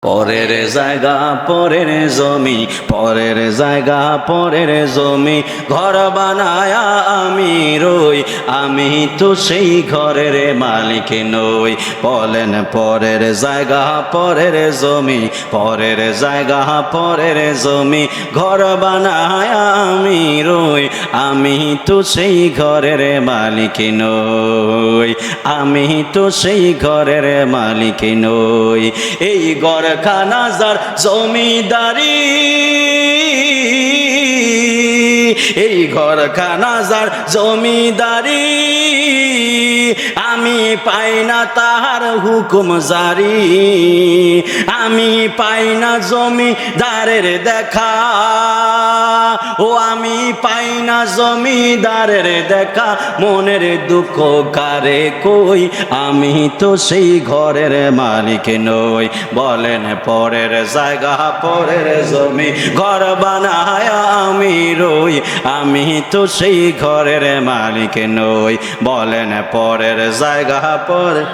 পরের জায়গা পরের জমি, পরের জায়গা পরের জমি, ঘর বানায়া আমি রই, আমি তো সেই ঘরের মালিক নই। বলেন পরের জায়গা পরের জমি, পরের জায়গা পরের জমি, ঘর বানায়া আমি রই, আমি তো সেই ঘরের মালিক নই, আমি তো সেই ঘরের মালিক নই। এই ঘর খানা যার জমিদারি, এই ঘর খানা যার জমিদারি, আমি পাই না তাহার হুকুম জারি, আমি পাই না জমিদারের দেখা, ও আমি পাই না জমিদারের দেখা, মনের দুঃখ কারে কই, আমি তো সেই ঘরের মালিক নই। বলেন পরের জায়গা পরের জমি, ঘর বানায় আমি রই, আমি তো সেই ঘরের মালিক নই। বলেন পরের জায়গা পরে,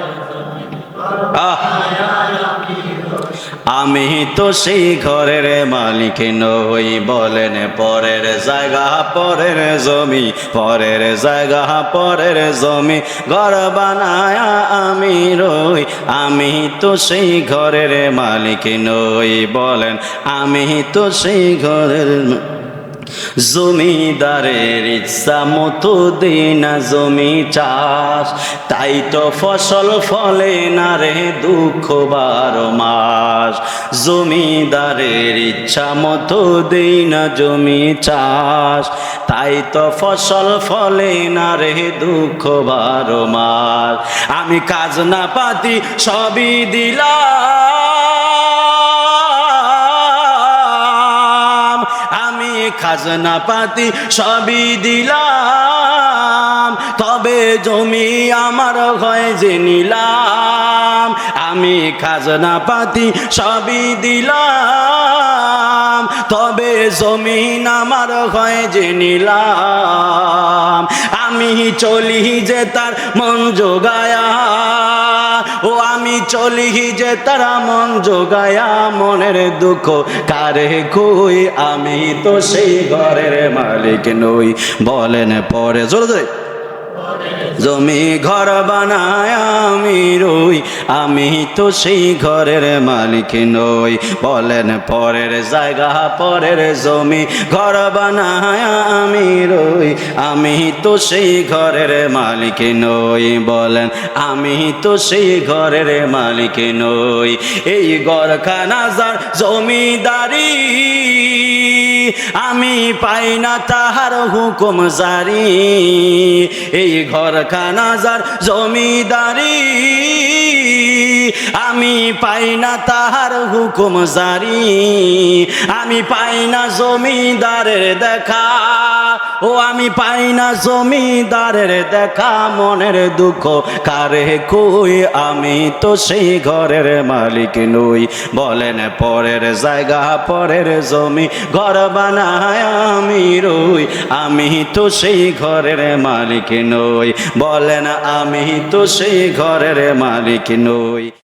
আমি তো সেই ঘরের মালিক নই। বলেন পরের জায়গা পরের জমি, পরের জায়গা পরের জমি, ঘর বানায় আমি রই, আমি তো সেই ঘরের মালিক নই। বলেন আমি তো সেই ঘরের, জমিদারের ইচ্ছা মতো দেই না জমি চাষ, তাই তো ফসল ফলে না রে দুঃখ 12 মাস। জমিদারের ইচ্ছা মতো দেই না জমি চাষ, তাই তো ফসল ফলে না রে দুঃখ 12 মাস। আমি কাজ না পাতি সবই দিলাম, আমি খাজনা পাতি সবই দিলাম, তবে জমি আমার হয় যে নিলাম। আমি খাজনা পাতি সবই দিলাম, তবে জমিন আমার হয় যে নিলাম। আমি চলি যে তার মন জোগায়া, ও আমি চলি যে তারা মন জোগায়া, মনের দুঃখ কারে কই, আমি তো সেই ঘরের মালিক নই। বলেন পরে জোরে জোরে, জমি ঘর বানায় আমি রই, আমি তো সেই ঘরের মালিক নই। বলেন পরের জায়গা পরের জমি, ঘর বানায় আমি রই, আমি তো সেই ঘরের মালিক নই। বলেন আমি তো সেই ঘরের মালিক নই। এই ঘরখানা যার জমিদারি, আমি পাই না তাহার হুকুম জারি, এই ঘরখানা যার জমিদারি, আমি পাই না তাহার হুকুম জারি, আমি পাই না জমিদারের দেখা, ও আমি পাই না জমিদারের দেখা, মনের দুঃখ কারে কই, আমি তো সেই ঘরের মালিক নই। বলেন পরের জায়গা পরের জমি, ঘর বানায় আমি রই, আমি তো সেই ঘরের মালিক নই। বলেন আমি তো সেই ঘরের মালিক নই।